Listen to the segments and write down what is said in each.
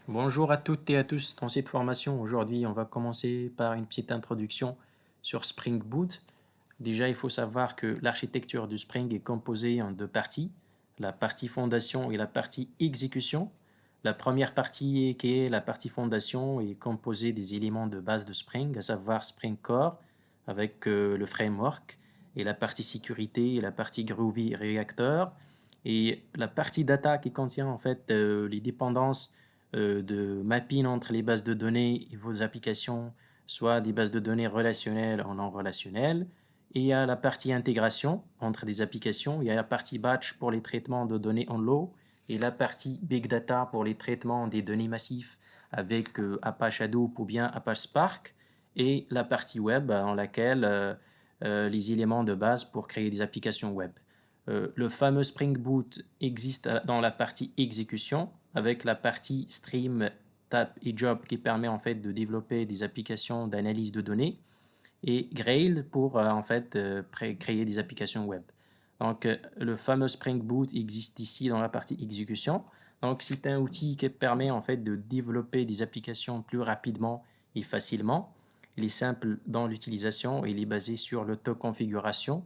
Bonjour à toutes et à tous. Dans cette formation, aujourd'hui, on va commencer par une petite introduction sur Spring Boot. Déjà, il faut savoir que l'architecture du Spring est composée en deux parties, la partie fondation et la partie exécution. La première partie, qui est la partie fondation, est composée des éléments de base de Spring, à savoir Spring Core avec le framework, et la partie sécurité et la partie Groovy Reactor. Et la partie data qui contient en fait les dépendances de mapping entre les bases de données et vos applications, soit des bases de données relationnelles ou non relationnelles. Et il y a la partie intégration entre des applications. Il y a la partie batch pour les traitements de données en low et la partie big data pour les traitements des données massives avec Apache Hadoop ou bien Apache Spark. Et la partie web en laquelle les éléments de base pour créer des applications web. Le fameux Spring Boot existe dans la partie exécution avec la partie stream, tap et job qui permet en fait de développer des applications d'analyse de données et Grail pour en fait créer des applications web. Donc le fameux Spring Boot existe ici dans la partie exécution. Donc c'est un outil qui permet en fait de développer des applications plus rapidement et facilement. Il est simple dans l'utilisation et il est basé sur l'autoconfiguration.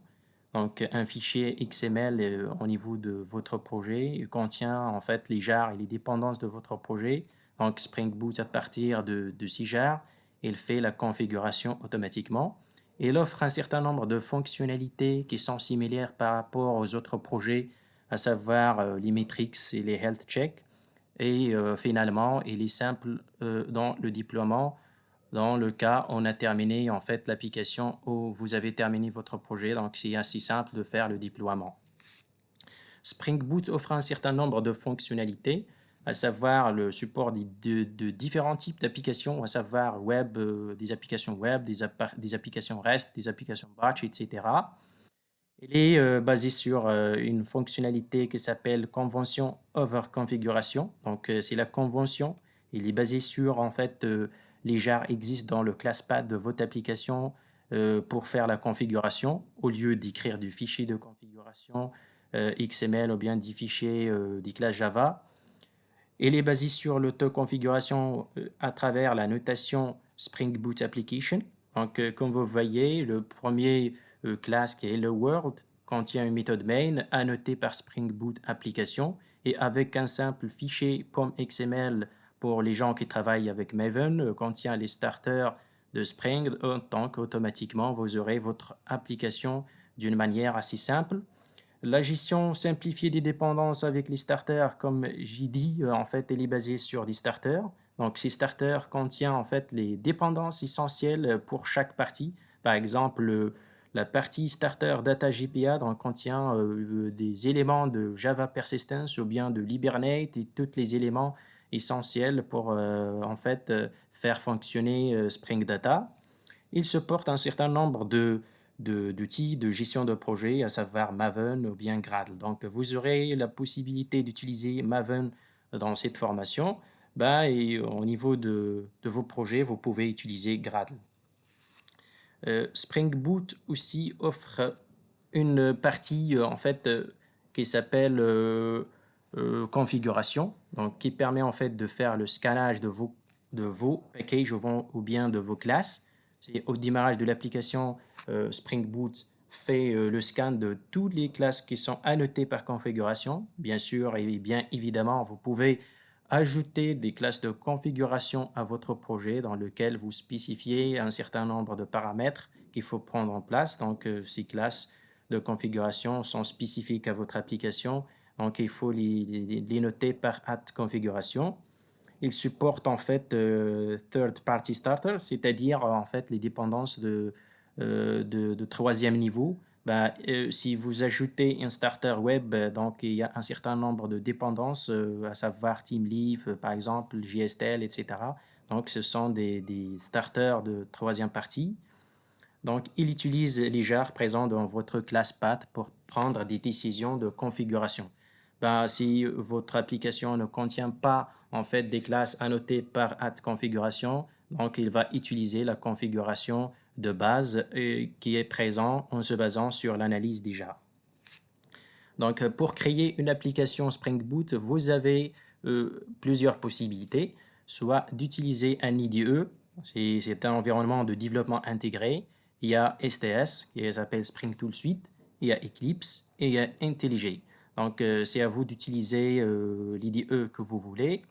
Donc, un fichier XML au niveau de votre projet contient en fait les jars et les dépendances de votre projet. Donc, Spring Boot à partir de ces jars, il fait la configuration automatiquement. Il offre un certain nombre de fonctionnalités qui sont similaires par rapport aux autres projets, à savoir les metrics et les health checks. Et finalement, il est simple dans le déploiement dans le cas où on a terminé en fait l'application où vous avez terminé votre projet, donc c'est assez simple de faire le déploiement. Spring Boot offre un certain nombre de fonctionnalités, à savoir le support de différents types d'applications, à savoir web, des applications web, des applications REST, des applications batch, etc. Il est basé sur une fonctionnalité qui s'appelle convention over configuration. Donc, c'est la convention. Il est basé sur, en fait, les jars existent dans le classpath de votre application pour faire la configuration au lieu d'écrire du fichier de configuration XML ou bien des fichiers des classes Java. Il est basé sur l'autoconfiguration à travers la notation Spring Boot Application. Donc, comme vous voyez, le premier classe qui est Hello World contient une méthode main annotée par Spring Boot Application et avec un simple fichier POM.xml pour les gens qui travaillent avec Maven contient les starters de Spring, donc automatiquement vous aurez votre application d'une manière assez simple. La gestion simplifiée des dépendances avec les starters, comme j'ai dit, en fait, elle est basée sur des starters. Donc, ces starters contiennent en fait les dépendances essentielles pour chaque partie. Par exemple, la partie starter data GPA donc, contient des éléments de Java Persistence ou bien de Hibernate et tous les éléments essentiels pour en fait faire fonctionner Spring Data. Il supporte un certain nombre d'outils de gestion de projet, à savoir Maven ou bien Gradle. Donc, vous aurez la possibilité d'utiliser Maven dans cette formation. Et au niveau de vos projets, vous pouvez utiliser Gradle. Spring Boot aussi offre une partie en fait qui s'appelle configuration, donc qui permet en fait de faire le scannage de vos packages ou bien de vos classes. C'est au démarrage de l'application, Spring Boot fait le scan de toutes les classes qui sont annotées par configuration. Bien sûr et bien évidemment, vous pouvez ajouter des classes de configuration à votre projet dans lequel vous spécifiez un certain nombre de paramètres qu'il faut prendre en place. Donc, ces classes de configuration sont spécifiques à votre application. Donc, il faut les noter par configuration. Il supporte en fait third party starter, c'est-à-dire en fait les dépendances de troisième niveau. Si vous ajoutez un starter web, donc il y a un certain nombre de dépendances, à savoir TeamLeaf, par exemple, GSTL, etc. Donc ce sont des starters de troisième partie. Donc il utilise les jars présents dans votre classe path pour prendre des décisions de configuration. Si votre application ne contient pas en fait des classes annotées par configuration, donc il va utiliser la configuration de base qui est présent en se basant sur l'analyse des jars. Donc, pour créer une application Spring Boot, vous avez plusieurs possibilités, soit d'utiliser un IDE, c'est un environnement de développement intégré. Il y a STS, qui s'appelle Spring Tool Suite, il y a Eclipse et il y a IntelliJ. Donc, c'est à vous d'utiliser l'IDE que vous voulez.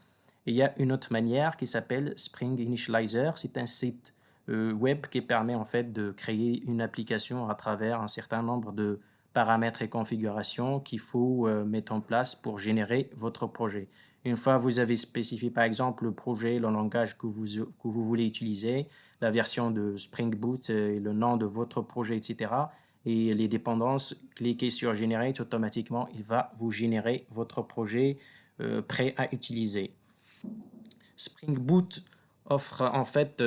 Il y a une autre manière qui s'appelle Spring Initializer. C'est un site web qui permet en fait de créer une application à travers un certain nombre de paramètres et configurations qu'il faut mettre en place pour générer votre projet. Une fois que vous avez spécifié par exemple le projet, le langage que vous voulez utiliser, la version de Spring Boot, le nom de votre projet, etc., et les dépendances, cliquez sur Generate, automatiquement, il va vous générer votre projet prêt à utiliser. Spring Boot offre en fait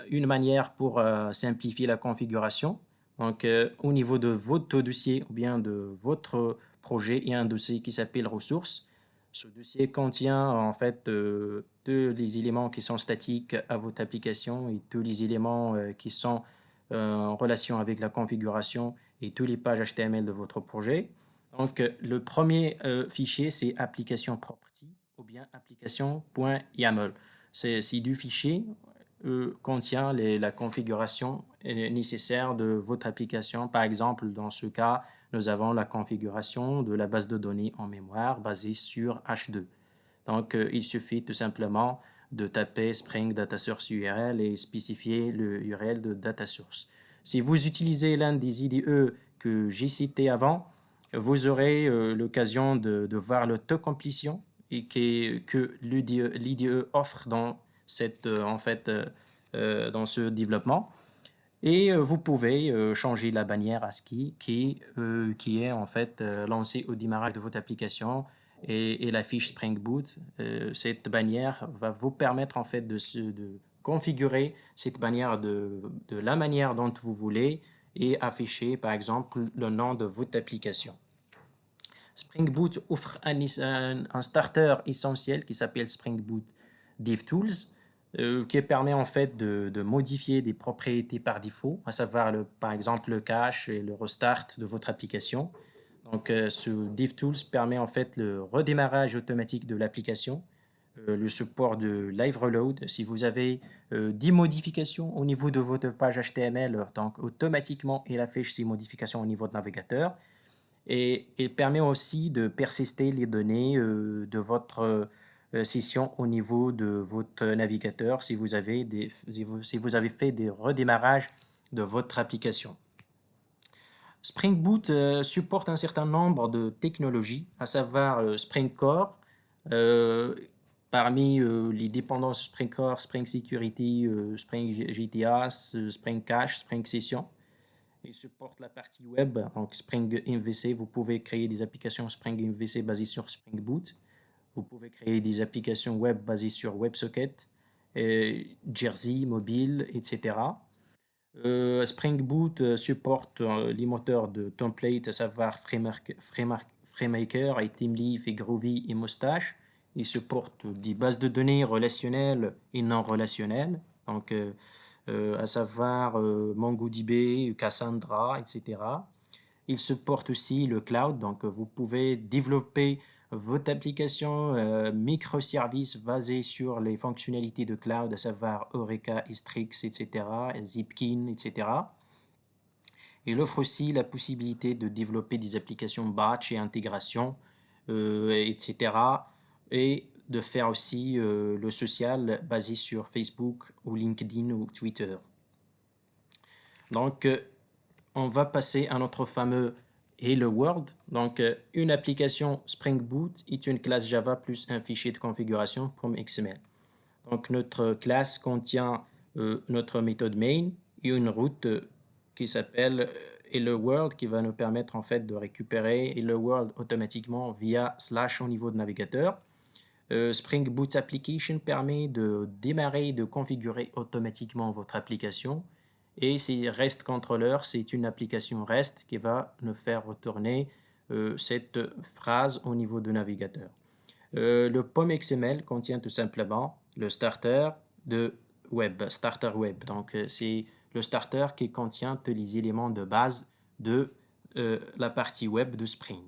une manière pour simplifier la configuration. Donc, au niveau de votre dossier ou bien de votre projet, il y a un dossier qui s'appelle ressources. Ce dossier contient en fait tous les éléments qui sont statiques à votre application et tous les éléments qui sont en relation avec la configuration et toutes les pages HTML de votre projet. Donc, le premier fichier, c'est application property ou bien application.yaml. C'est du fichier contient la configuration nécessaire de votre application. Par exemple, dans ce cas, nous avons la configuration de la base de données en mémoire basée sur H2. Donc, il suffit tout simplement de taper Spring Data Source URL et spécifier le URL de Data Source. Si vous utilisez l'un des IDE que j'ai cité avant, vous aurez l'occasion de voir l'autocomplétion et que l'IDE offre dans, dans ce développement. Et vous pouvez changer la bannière ASCII qui est en fait lancée au démarrage de votre application et la fiche Spring Boot. Cette bannière va vous permettre en fait de configurer cette bannière de la manière dont vous voulez et afficher par exemple le nom de votre application. Spring Boot offre un starter essentiel qui s'appelle Spring Boot DevTools, qui permet en fait de modifier des propriétés par défaut, à savoir par exemple le cache et le restart de votre application. Donc, ce DevTools permet en fait le redémarrage automatique de l'application, le support de Live Reload. Si vous avez 10 modifications au niveau de votre page HTML, donc automatiquement il affiche ces modifications au niveau de navigateur. Et il permet aussi de persister les données de votre session au niveau de votre navigateur si vous avez fait des redémarrages de votre application. Spring Boot supporte un certain nombre de technologies, à savoir Spring Core. Parmi les dépendances Spring Core, Spring Security, Spring GTA, Spring Cache, Spring Session. Il supporte la partie web, donc Spring MVC. Vous pouvez créer des applications Spring MVC basées sur Spring Boot. Vous pouvez créer des applications web basées sur WebSocket, Jersey, mobile, etc. Spring Boot supporte les moteurs de template, à savoir FrameMaker et TeamLeaf et Groovy et Mustache. Il supporte des bases de données relationnelles et non relationnelles, donc à savoir MongoDB, Cassandra, etc. Il supporte aussi le cloud, donc vous pouvez développer votre application microservice basée sur les fonctionnalités de cloud, à savoir Eureka, Strix, etc., Zipkin, etc. Il offre aussi la possibilité de développer des applications batch et intégration, etc. Et de faire aussi le social basé sur Facebook ou LinkedIn ou Twitter. Donc, on va passer à notre fameux Hello World. Donc, une application Spring Boot est une classe Java plus un fichier de configuration comme XML. Donc, notre classe contient notre méthode main et une route qui s'appelle Hello World qui va nous permettre en fait de récupérer Hello World automatiquement via / au niveau de navigateur. Spring Boot Application permet de démarrer et de configurer automatiquement votre application. Et c'est REST Controller, c'est une application REST qui va nous faire retourner cette phrase au niveau du navigateur. Le POM XML contient tout simplement le starter de web, starter web. Donc, c'est le starter qui contient tous les éléments de base de la partie web de Spring.